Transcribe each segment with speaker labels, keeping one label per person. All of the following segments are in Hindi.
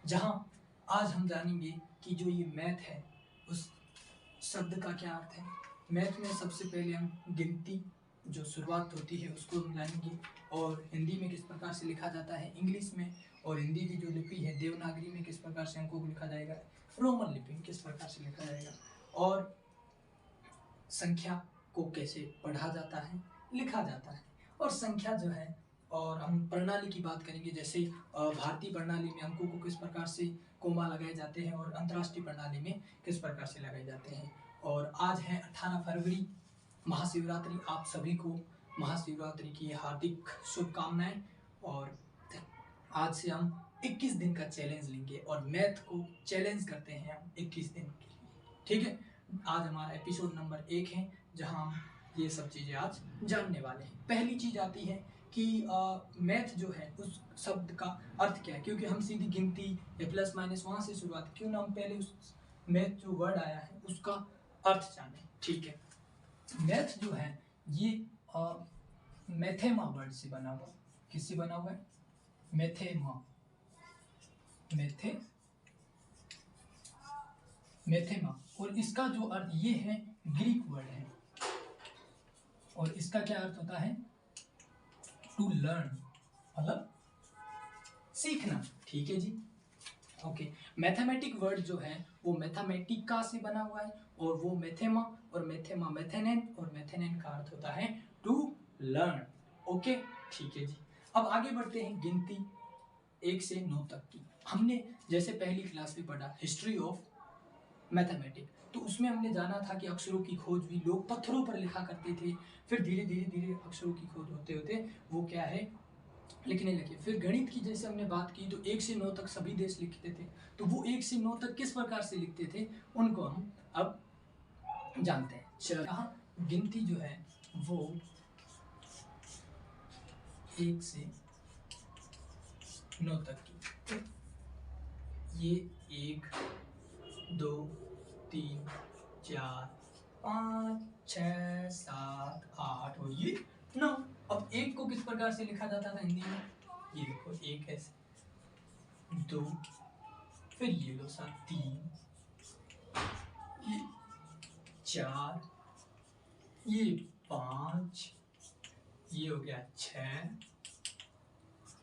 Speaker 1: जहां आज हम जानेंगे कि जो ये मैथ है उस शब्द का क्या अर्थ है। मैथ में सबसे पहले हम गिनती जो शुरुआत होती है उसको हम जानेंगे, और हिंदी में किस प्रकार से लिखा जाता है, इंग्लिश में और हिंदी की जो लिपि है देवनागरी में किस प्रकार से अंकों को लिखा जाएगा, रोमन लिपि में किस प्रकार से लिखा जाएगा, और संख्या को कैसे पढ़ा जाता है, लिखा जाता है, और संख्या जो है, और हम प्रणाली की बात करेंगे, जैसे भारतीय प्रणाली में अंकों को किस प्रकार से कोमा लगाए जाते हैं और अंतर्राष्ट्रीय प्रणाली में किस प्रकार से लगाए जाते हैं। और आज है 18 फरवरी, महाशिवरात्रि। आप सभी को महाशिवरात्रि की हार्दिक शुभकामनाएं। और आज से हम 21 दिन का चैलेंज लेंगे और मैथ को चैलेंज करते हैं हम 21 दिन के लिए, ठीक है। आज हमारा एपिसोड नंबर 1 है जहां हम ये सब चीज़ें आज जानने वाले हैं। पहली चीज़ आती है कि मैथ जो है उस शब्द का अर्थ क्या है, क्योंकि हम सीधी गिनती या प्लस माइनस वहाँ से शुरुआत, क्यों ना हम पहले उस मैथ जो वर्ड आया है उसका अर्थ जाने, ठीक है। मैथ जो है ये मैथेमा वर्ड से बना हुआ, किससे बना हुआ है, मैथेमा, मैथेमा, और इसका जो अर्थ ये है ग्रीक वर्ड है, और इसका क्या अर्थ होता है, टू लर्न, मतलब सीखना, ठीक है जी। ओके, मैथमेटिक वर्ड जो है वो मैथमेटिका से बना हुआ है, और वो मैथेमा और मैथेमा मैथेनेन, और मैथेनेन का अर्थ होता है टू लर्न। ओके, ठीक है जी। अब आगे बढ़ते हैं गिनती 1 से 9 तक की। हमने जैसे पहली क्लास में पढ़ा हिस्ट्री ऑफ मैथमेटिक्स, तो उसमें हमने जाना था कि अक्षरों की खोज भी लोग पत्थरों पर लिखा करते थे, फिर धीरे धीरे अक्षरों की खोज होते होते वो क्या है लिखने लगे। फिर गणित की जैसे हमने बात की तो 1 से 9 तक सभी देश लिखते थे, तो वो 1 से 9 तक किस प्रकार से लिखते थे उनको हम अब जानते हैं। चलो, यहाँ गिनती जो है वो 1 से 9 तक की, ये 1 2 3 4 5 6 7 8 और ये 9। अब 1 को किस प्रकार से लिखा जाता था हिंदी में, ये देखो 1 ऐसे, 2, फिर ये लो साथ 3, ये 4, ये 5, ये हो गया 6,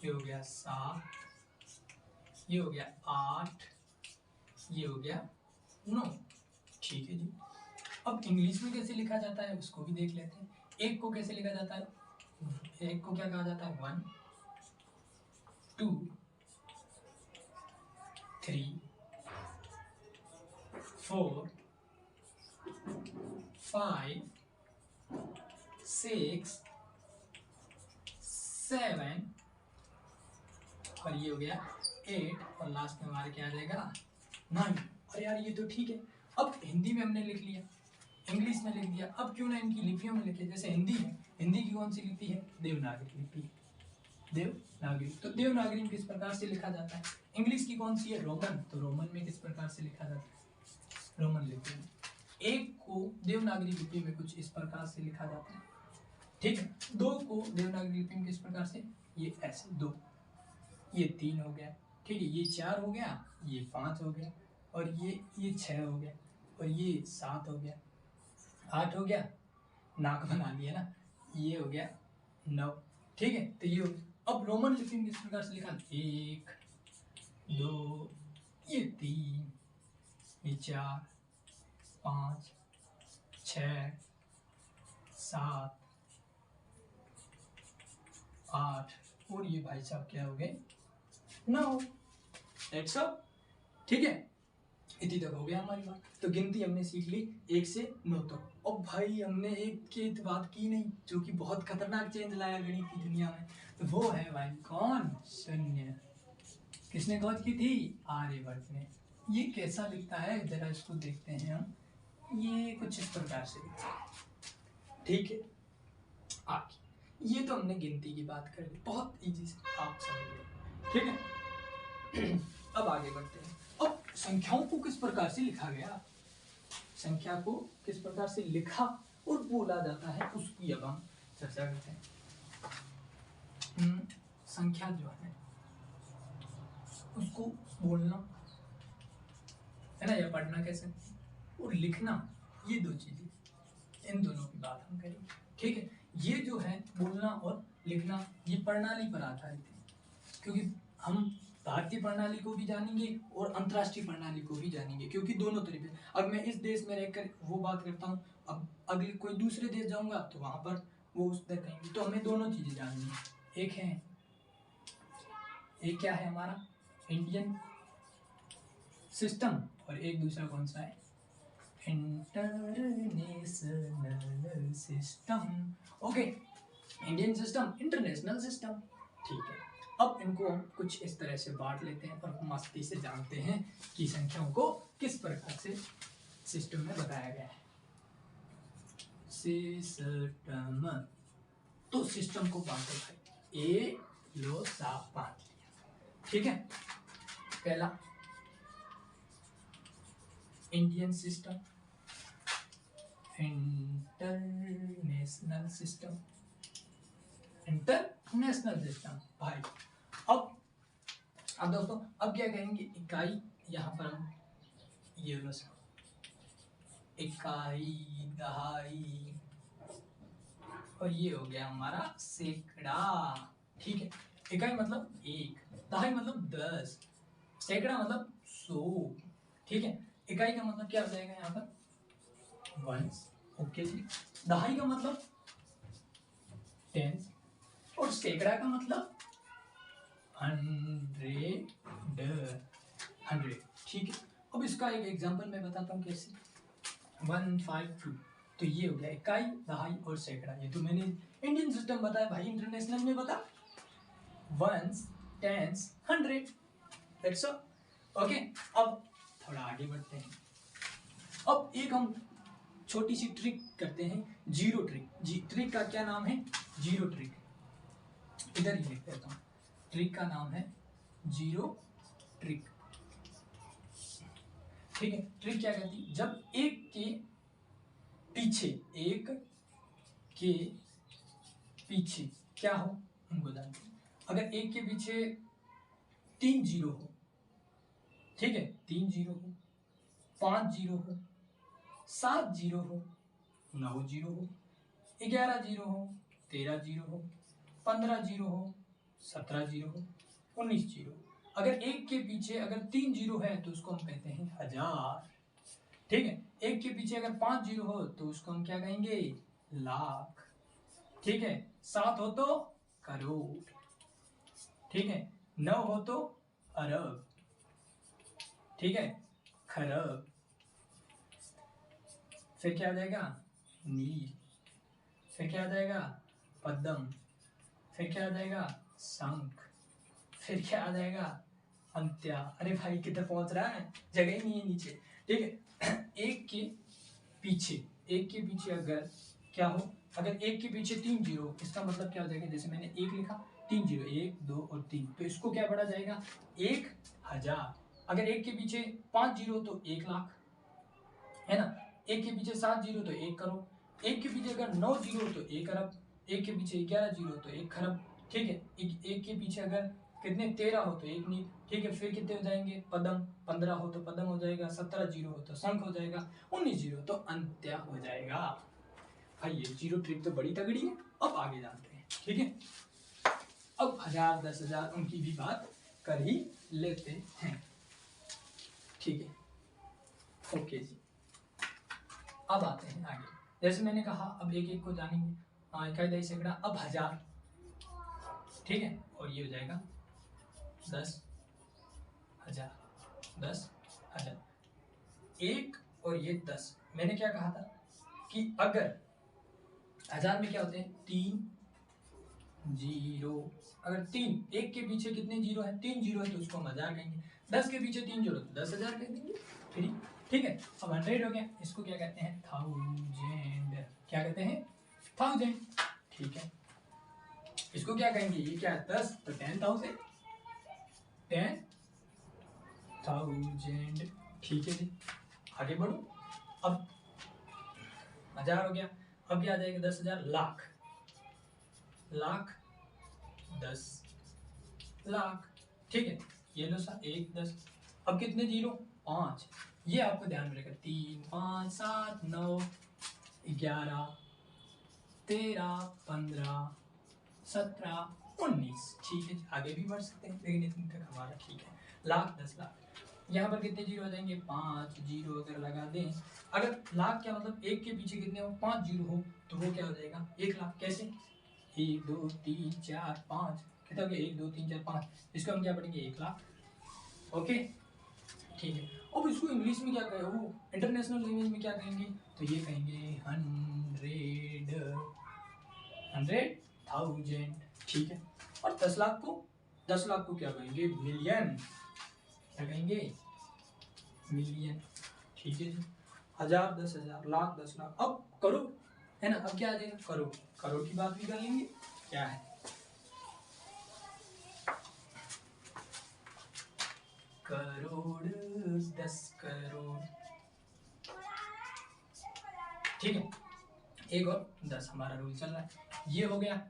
Speaker 1: ये हो गया 7, ये हो गया 8, ये हो गया 9, ठीक है जी। अब इंग्लिश में कैसे लिखा जाता है उसको भी देख लेते हैं। 1 को कैसे लिखा जाता है, 1 को क्या कहा जाता है, 1 2 3 4 5 6 7, और ये हो गया 8, और लास्ट में हमारे क्या आ जाएगा 9। अरे यार ये तो ठीक है। अब हिंदी में हमने लिख लिया, इंग्लिश में लिख दिया, अब क्यों ना इनकी लिपियों में लिखे। जैसे हिंदी है, हिंदी की कौन सी लिपि है, देवनागरी लिपि, देवनागरी। तो देवनागरी में किस प्रकार से लिखा जाता है। इंग्लिश की कौन सी है, रोमन, तो रोमन में किस प्रकार से लिखा जाता है, रोमन लिपि में। 1 को देवनागरी लिपि में कुछ इस प्रकार से लिखा जाता है, ठीक है। 2 को देवनागरी लिपि में किस प्रकार से, ये ऐसे 2, ये 3 हो गया, ठीक है, ये 4 हो गया, ये 5 हो गया, और ये 6 हो गया, और ये 7 हो गया, 8 हो गया, नाक बना लिया ना, ये हो गया 9, ठीक है। तो ये अब रोमन लिपि में किस प्रकार से लिखा, 1 2, ये 3, ये 4 5 6 7 8, और ये भाई साहब क्या हो गए 9। दैट्स ऑल, ठीक है। इतनी तक हो गया हमारी बात। तो गिनती हमने सीख ली 1 से 9 तक। अब भाई हमने एक की बात की नहीं, जो कि बहुत खतरनाक चेंज लाया गणित की दुनिया में, तो वो है भाई कौन, शून्य। किसने खोज की थी, आर्यभट्ट ने। ये कैसा लिखता है जरा इसको देखते हैं हम, ये कुछ इस प्रकार से लिखता है, ठीक है। आगे ये तो हमने गिनती की बात कर ली, बहुत इजी से आप समझ लो, ठीक है। अब आगे बढ़ते हैं। अब संख्याओं को किस प्रकार से लिखा गया, संख्या को किस प्रकार से लिखा और बोला जाता है उसकी अब हम चर्चा करते हैं। संख्या जो है उसको बोलना है ना, या पढ़ना कह सकते हैं, और लिखना, ये दो चीजें, इन दोनों की बात हम करेंगे। ठीक है, ये जो है बोलना और लिखना, ये प्रणाली पर आधारित है, क्योंकि हम भारतीय प्रणाली को भी जानेंगे और अंतर्राष्ट्रीय प्रणाली को भी जानेंगे, क्योंकि दोनों तरीके। अब मैं इस देश में रहकर वो बात करता हूँ, अब अगले कोई दूसरे देश जाऊंगा तो वहां पर वो उस तरह कहेंगे, तो हमें दोनों चीजें जाननी है। एक क्या है हमारा इंडियन सिस्टम, और एक दूसरा कौन सा है, international system. Okay, Indian system, international system. ठीक है, अब इनको हम कुछ इस तरह से बांट लेते हैं और मस्ती से जानते हैं कि संख्याओं को किस प्रकार से सिस्टम में बताया गया है। सिस्टम, तो सिस्टम को बांटो भाई, ए लो साफ बांट लिया। ठीक है, पहला Indian system, international system, international system भाई। अब दोस्तों, अब क्या कहेंगे, इकाई, यहाँ पर हम ये लो इकाई, दहाई, और ये हो गया हमारा सैकड़ा। ठीक है, इकाई मतलब 1, दहाई मतलब 10, सैकड़ा मतलब 100। ठीक है, इकाई का मतलब क्या हो जाएगा यहाँ पर, वंस। ओके जी, दहाई का मतलब 10, और सैकड़ा का मतलब 100। ठीक है, अब इसका एक एग्जांपल मैं बताता हूँ कैसे, 152। तो ये हो गया इकाई, दहाई और सैकड़ा। ये तो मैंने इंडियन सिस्टम बताया भाई, इंटरनेशनल में बता ones, tens, 100। That's all. Okay, अब थोड़ा आगे बढ़ते हैं। अब एक हम छोटी सी ट्रिक करते हैं, जीरो ट्रिक। ट्रिक का क्या नाम है, जीरो ट्रिक। इधर ही लिख देता हूँ, ट्रिक का नाम है जीरो ट्रिक। ठीक है, ट्रिक क्या कहती है, जब एक के पीछे क्या हो उनको जानते हैं। अगर एक के पीछे 3 जीरो हो, ठीक है, 3 जीरो हो, 5 जीरो हो, 7 जीरो हो, 9 जीरो हो, 11 जीरो हो, 13 जीरो हो, 15 जीरो हो, 17 जीरो हो, 19 जीरो। अगर एक के पीछे अगर 3 जीरो है तो उसको हम कहते हैं 1000। ठीक है, एक के पीछे अगर 5 जीरो हो तो उसको हम क्या कहेंगे, लाख। ठीक है, 7 हो तो करोड़। ठीक है, 9 हो तो अरब। ठीक है, खरब। फिर क्या आ जाएगा, नील। फिर क्या आ जाएगा, पद्म। फिर क्या आ जाएगा, शंख। फिर क्या आ जाएगा, अंत्या। अरे भाई किधर पहुंच रहा है, जगह ही नहीं है नीचे। ठीक है, एक के पीछे अगर क्या हो, अगर एक के पीछे 3 जीरो, इसका मतलब क्या हो जाएगा, जैसे मैंने 1 लिखा, 3 जीरो, 1 2 और 3, तो इसको क्या बढ़ा जाएगा, 1000। अगर एक के पीछे 5 जीरो तो 1 लाख, है ना। एक के पीछे 7 जीरो तो 1 करोड़। एक के पीछे अगर 9 जीरो तो 1 अरब। एक के पीछे 11 जीरो तो 1 खरब। ठीक है, एक के पीछे अगर कितने 13 हो तो 1 नील। ठीक है, फिर कितने हो जाएंगे, पदम। 15 हो तो पदम हो जाएगा, 17 जीरो हो तो शंख हो जाएगा, 19 जीरो तो अंत्या हो जाएगा। भाई ये जीरो ट्रिक तो बड़ी तगड़ी है। अब आगे जानते हैं। ठीक है, अब 1000 10,000 उनकी भी बात कर ही लेते हैं। ठीक है, ओके जी, अब आते हैं आगे। जैसे मैंने कहा, अब एक एक को जानेंगे। इकाई, दहाई, सैकड़ा, अब 1000। ठीक है, और ये हो जाएगा 10,000, 10,000। एक और ये 10। मैंने क्या कहा था कि अगर 1000 में क्या होते हैं, 3 जीरो। अगर 3, एक के पीछे कितने जीरो है, 3 जीरो है तो उसको हम 1000 कहेंगे। 10 के पीछे 3 जीरो तो 10,000 कह देंगे। ठीक है, अब 100 हो गया, इसको क्या कहते हैं, 1000। क्या कहते हैं, 1000। ठीक है, इसको क्या कहेंगे, ये क्या है, 10 तो 10,000, 10,000। ठीक है जी, आगे बढ़ो। अब 1000 हो गया, अब क्या आ जाएगा, 10,000, लाख। लाख, 10 लाख। ठीक है, ये लो सा 1 10। अब कितने जीरो? 5। ये आपको ध्यान में रखेगा। 3 5 7 9 11 13 15 17 19। ठीक है, आगे भी बढ़ सकते हैं लेकिन इतने तक हमारा ठीक है। लाख 10 लाख। यहाँ पर कितने जीरो आ जाएंगे? 5 जीरो अगर लगा दें, अगर लाख क्या मतलब एक के पीछे कितने हो? 5 जीरो हो तो वो क्या हो जाएगा? 1 लाख। कैसे? 1 2 3 4 5 कितना हो गया? 1 2 3 4 5। इसको हम क्या पढ़ेंगे? 1 लाख। ओके ठीक है। अब इसको इंग्लिश में क्या कहें, वो इंटरनेशनल लैंग्वेज में क्या कहेंगे? तो ये कहेंगे 100,000। ठीक है। और 10 लाख को? 10 लाख को क्या कहेंगे? मिलियन। क्या कहेंगे? मिलियन। ठीक है जी। 1000 10,000 लाख 10 लाख। अब करोड़ है ना, अब क्या आ जाएगा? करोड़। करोड़ की बात भी कर लेंगे। क्या है? करोड़ 10 करोड़। ठीक है, एक और 10 हमारा रूल चल रहा है। ये हो गया,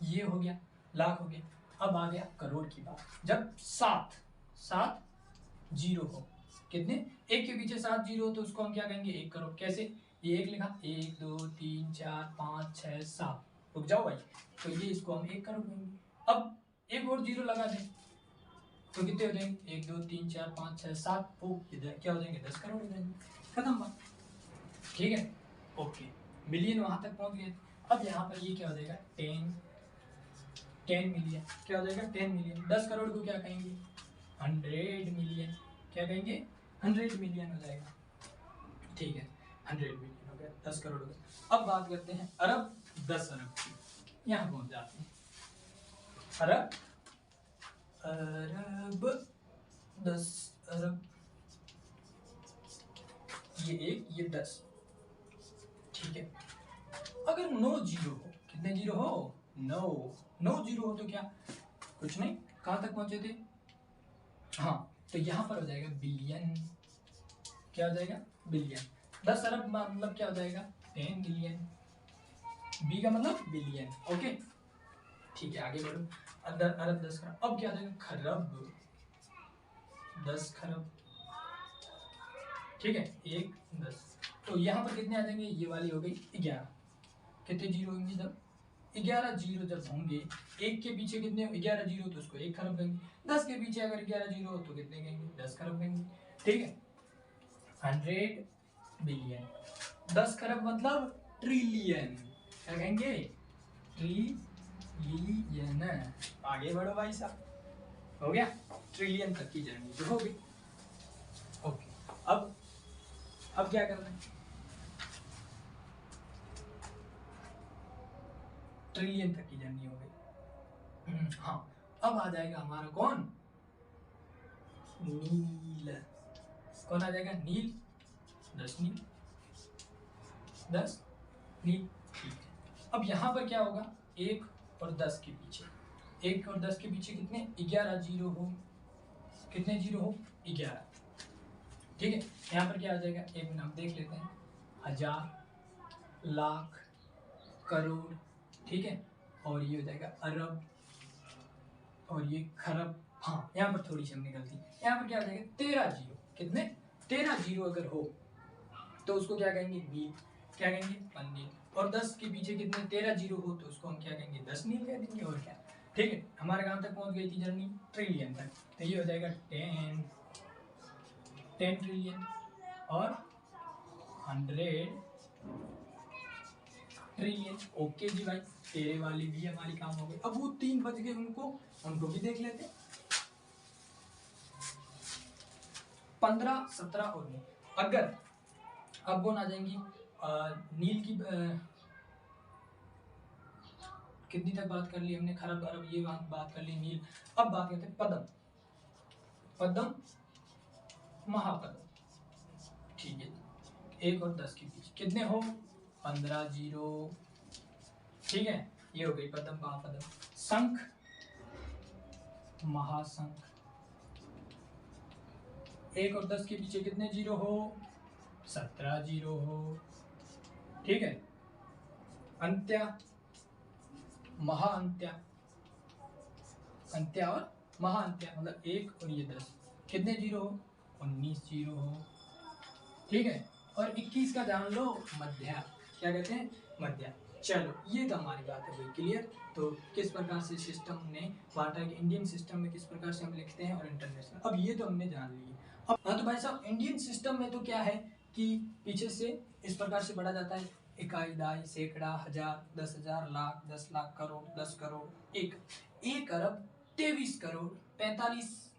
Speaker 1: ये हो गया, लाख हो गया। अब आ गया करोड़ की बात। जब 7 7 जीरो हो, कितने? एक के पीछे 7 जीरो हो तो उसको हम क्या कहेंगे? 1 करोड़। कैसे? ये एक लिखा, 1 2 3 4 5 6 7। रुक जाओ भाई, तो ये इसको हम 1 करोड़ कहेंगे। अब एक और जीरो लगा दें तो कितने हो जाएंगे? 1 2 3 4 5 6 7। वो इधर क्या हो जाएंगे? 10 करोड़ हो जाएंगे। खत्म बात। ठीक है, ओके। मिलियन वहां तक पहुंच गए। अब यहाँ पर ये क्या हो जाएगा? 10 मिलियन। क्या हो जाएगा? 10 मिलियन। 10 करोड़ को क्या कहेंगे? 100 मिलियन। क्या कहेंगे? 100 मिलियन हो जाएगा। ठीक है, 100 मिलियन हो गया, 10 करोड़ हो गया। अब बात करते हैं अरब 10 अरब की। यहाँ पहुंच जाते हैं। अरब 10 अरब। ये 1 ये 10। ठीक है, अगर 9 जीरो हो, कितने जीरो हो? 9 जीरो हो तो क्या? कुछ नहीं, कहां तक पहुंचे थे? हाँ, तो यहां पर हो जाएगा बिलियन। क्या हो जाएगा? बिलियन। 10 अरब मतलब क्या हो जाएगा? 10 बिलियन। बी का मतलब बिलियन। ओके ठीक है, आगे बढ़ो। अरब 10 खरब। अब क्या हो जाएगा? खरब 10 खरब। ठीक है, 1 10। तो यहाँ पर कितने आ जाएंगे? ये वाली हो गई 11। कितने जीरो होंगे? जब 11 जीरो जब होंगे, एक के पीछे कितने? 11 जीरो तो उसको 1 खरब कहेंगे। 10 के पीछे अगर 11 जीरो हो तो कितने कहेंगे? 10 खरब कहेंगे। ठीक है, 100 बिलियन। 10 खरब मतलब ट्रिलियन। क्या कहेंगे? ट्रिलियन। आगे बढ़ो भाई साहब। हो गया, ट्रिलियन तक की जर्नी तो हो गई। ओके, अब क्या करना है? ट्रिलियन तक की जर्नी हो गई। हाँ, अब आ जाएगा हमारा कौन? नील। कौन आ जाएगा? नील। 10 नील, 10 नील। ठीक है, अब यहाँ पर क्या होगा? 1 और 10 के पीछे, 1 और 10 के पीछे कितने? 11 जीरो हो। कितने जीरो हो? 11। ठीक है, यहाँ पर क्या आ जाएगा? एक मिनट हम देख लेते हैं। 1000 लाख करोड़। ठीक है, और ये हो जाएगा अरब और ये खरब। हाँ, यहाँ पर थोड़ी सी हमने गलती। यहाँ पर क्या हो जाएगा? 13 जीरो। कितने? 13 जीरो अगर हो तो उसको क्या कहेंगे? नील। क्या कहेंगे? 1 नील। और 10 के पीछे कितने? 13 जीरो हो तो उसको हम क्या कहेंगे? 10 नील कह देंगे। और क्या? ठीक है, हमारे कहाँ तक पहुंच गई थी जर्नी? ट्रिलियन तक। तो ये हो जाएगा 10 ट्रिलियन और 100 ट्रिलियन। ओके जी भाई, तेरे वाली भी हमारी काम हो गई। अब वो 3 बच गए, उनको भी देख लेते। 15 17 और 9। अगर अब कौन आ जाएंगी? नील की कितनी तक बात कर ली हमने? खरब अरब ये बात कर ली। नील। अब बात करते हैं पद्म। पद्म महापद्म। ठीक है, 1 और 10 के बीच कितने हो? 15 जीरो। ठीक है, ये हो गई पद्म महापद्म। शंख महाशंख। 1 और 10 के पीछे कितने जीरो हो? 17 जीरो हो। ठीक है, अंत्या महाअंत्या। अंत्या और महाअंत्य मतलब 1 और ये 10, कितने जीरो हो? 19 जीरो हो, ठीक है। और 21 का जान लो मध्या, क्या कहते हैं? मध्या। चलो ये तो हमारी बात है भाई क्लियर। तो किस प्रकार से सिस्टम ने बांटा कि इंडियन सिस्टम में किस प्रकार से हम लिखते हैं और इंटरनेशनल, अब ये तो हमने जान ली। अब हाँ तो भाई साहब इंडियन सिस्टम में तो क्या है कि पीछे से इस प्रकार से पढ़ा जाता है, इकाई, दाई, सैकड़ा, हजार, 10,000, लाख, 10 लाख, करोड़, 10 करोड़, 1 अरब, 23 करोड़, 45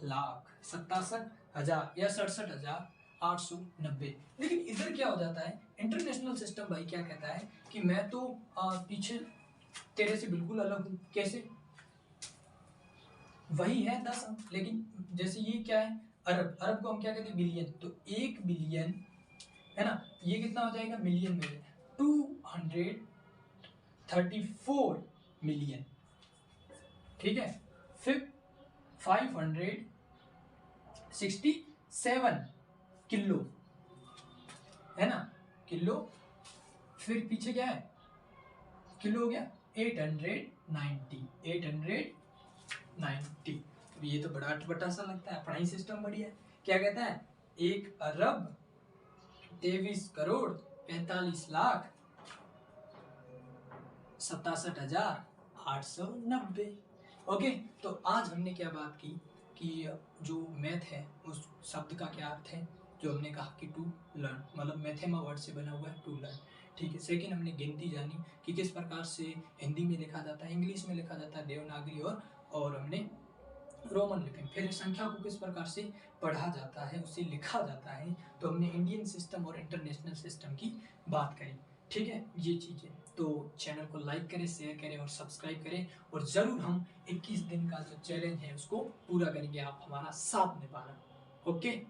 Speaker 1: लाख, 67,000 या 67,890। लेकिन इधर क्या हो जाता है, इंटरनेशनल सिस्टम भाई क्या कहता है कि मैं तो पीछे तेरे से बिल्कुल अलग हूँ। कैसे? वही है 10 अंक, लेकिन जैसे ये क्या है, अरब, अरब को हम क्या कहते हैं? बिलियन। तो 1 बिलियन है ना, ये कितना हो जाएगा मिलियन में? 234 मिलियन, ठीक है। फिर 567 किलो, है ना, किलो। फिर पीछे क्या है, किलो हो गया 890। ये तो बड़ा अटपटा सा लगता है, अपना ही सिस्टम बढ़िया है। क्या कहता है? 1 अरब 23 करोड़ 45 लाख 67,890। ओके, तो आज हमने क्या बात की कि जो मैथ है उस शब्द का क्या अर्थ है, जो हमने कहा कि टू लर्न, मतलब मैथेमा वर्ड से बना हुआ है टू लर्न, ठीक है। सेकंड हमने गिनती जानी कि किस प्रकार से हिंदी में लिखा जाता है, इंग्लिश में लिखा जाता है, देवनागरी और हमने रोमन लिपि। फिर संख्या को किस प्रकार से पढ़ा जाता है, उसे लिखा जाता है। तो हमने इंडियन सिस्टम और इंटरनेशनल सिस्टम की बात करी, ठीक है, ये चीज़ें। तो चैनल को लाइक करें, शेयर करें और सब्सक्राइब करें, और ज़रूर हम 21 दिन का जो चैलेंज है उसको पूरा करेंगे, आप हमारा साथ निभाना। ओके।